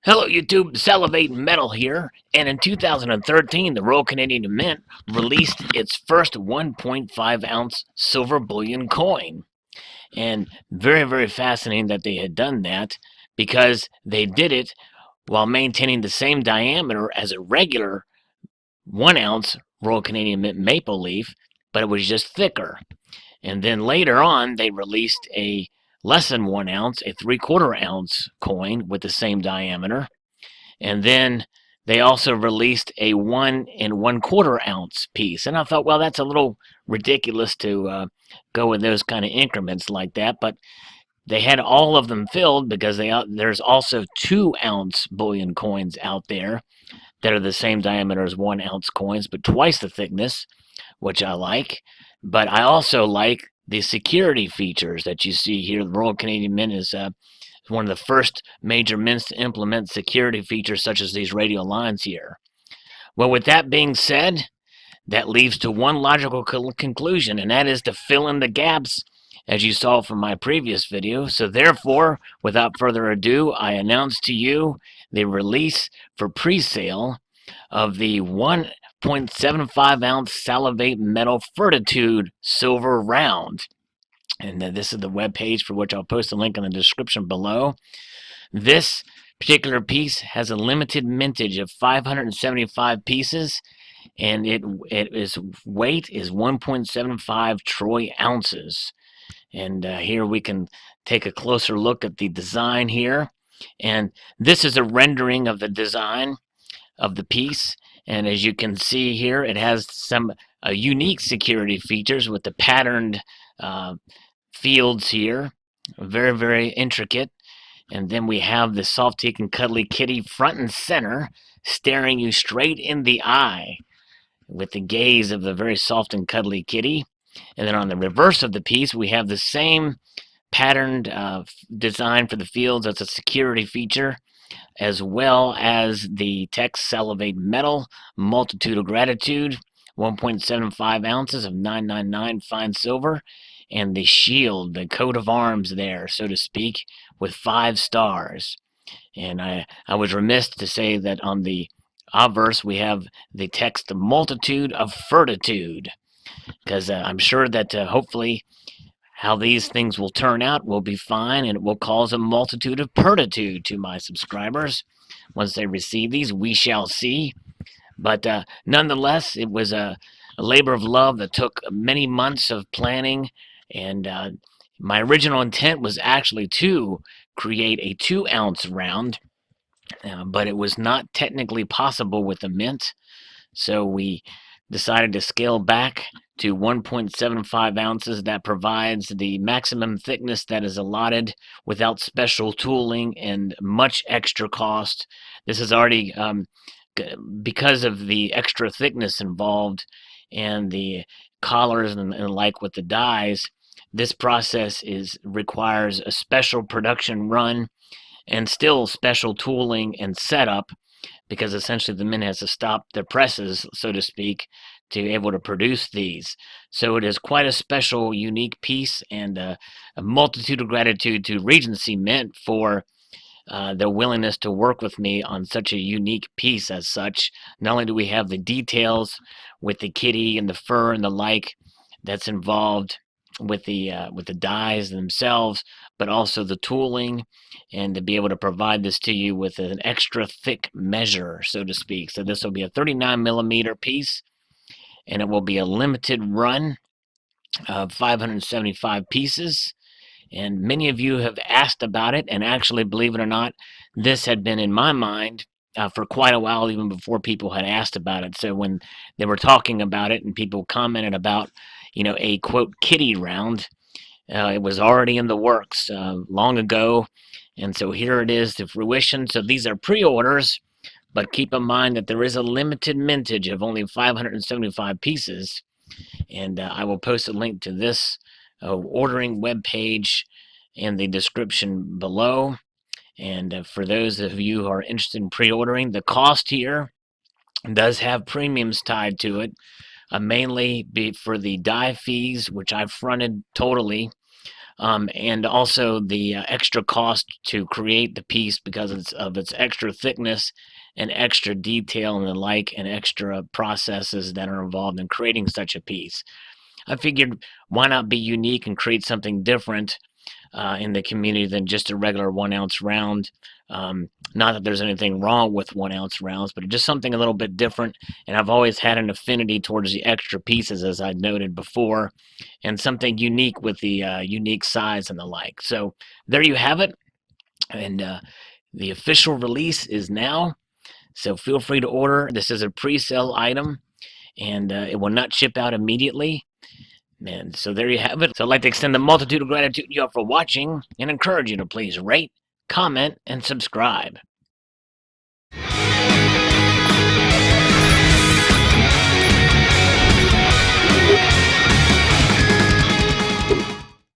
Hello YouTube, Salivate Metal here, and in 2013 the Royal Canadian Mint released its first 1.5 ounce silver bullion coin. And very fascinating that they had done that, because they did it while maintaining the same diameter as a regular 1 ounce Royal Canadian Mint maple leaf, but it was just thicker. And then later on they released a less than 1 ounce, a 3/4 ounce coin with the same diameter. And then they also released a 1 1/4 ounce piece. And I thought, well, that's a little ridiculous to go with those kind of increments like that. But they had all of them filled, because there's also 2 ounce bullion coins out there that are the same diameter as 1 ounce coins, but twice the thickness, which I like. But I also like the security features that you see here. The Royal Canadian Mint is one of the first major mints to implement security features such as these radial lines here. Well, with that being said, that leads to one logical conclusion, and that is to fill in the gaps, as you saw from my previous video. So therefore, without further ado, I announce to you the release for pre-sale of the 1.75 ounce Salivate Metal Furtitude silver round. And this is the web page, for which I'll post a link in the description below. This particular piece has a limited mintage of 575 pieces, and its weight is 1.75 troy ounces. And here we can take a closer look at the design here. And this is a rendering of the design of the piece. And as you can see here, it has some unique security features with the patterned fields here. Very intricate. And then we have the soft-teak and cuddly kitty front and center, staring you straight in the eye with the gaze of the very soft and cuddly kitty. And then on the reverse of the piece, we have the same patterned design for the fields as a security feature, as well as the text Salivate Metal, Multitude of Gratitude, 1.75 ounces of 999 fine silver, and the shield, the coat of arms there, so to speak, with 5 stars. And I was remiss to say that on the obverse we have the text Multitude of Furtitude, because I'm sure that hopefully how these things will turn out will be fine, and it will cause a multitude of purtitude to my subscribers once they receive these. We shall see. But nonetheless, it was a labor of love that took many months of planning, and my original intent was actually to create a 2 ounce round, but it was not technically possible with the mint, so we decided to scale back to 1.75 ounces. That provides the maximum thickness that is allotted without special tooling and much extra cost. This is already, because of the extra thickness involved and the collars and like with the dies, this process requires a special production run and still special tooling and setup, because essentially the mint has to stop their presses, so to speak, to be able to produce these. So it is quite a special, unique piece, and a multitude of gratitude to Regency Mint for their willingness to work with me on such a unique piece as such. Not only do we have the details with the kitty and the fur and the like that's involved with the dies themselves, but also the tooling, and to be able to provide this to you with an extra thick measure, so to speak. So this will be a 39mm piece, and it will be a limited run of 575 pieces. And many of you have asked about it, and actually, believe it or not, this had been in my mind for quite a while, even before people had asked about it. So when they were talking about it and people commented about, a quote kitty round, it was already in the works long ago, and so here it is to fruition. So these are pre-orders, but keep in mind that there is a limited mintage of only 575 pieces, and I will post a link to this ordering web page in the description below. And for those of you who are interested in pre-ordering, the cost here does have premiums tied to it, mainly for the die fees, which I've fronted totally, and also the extra cost to create the piece because of its extra thickness and extra detail and the like, and extra processes that are involved in creating such a piece. I figured, why not be unique and create something different in the community than just a regular 1 ounce round. Not that there's anything wrong with 1 ounce rounds, but just something a little bit different. And I've always had an affinity towards the extra pieces, as I noted before, and something unique with the unique size and the like. So there you have it. And the official release is now. So feel free to order. This is a pre-sale item, and it will not ship out immediately. And so there you have it. So I'd like to extend a multitude of gratitude to you all for watching and encourage you to please rate, comment, and subscribe.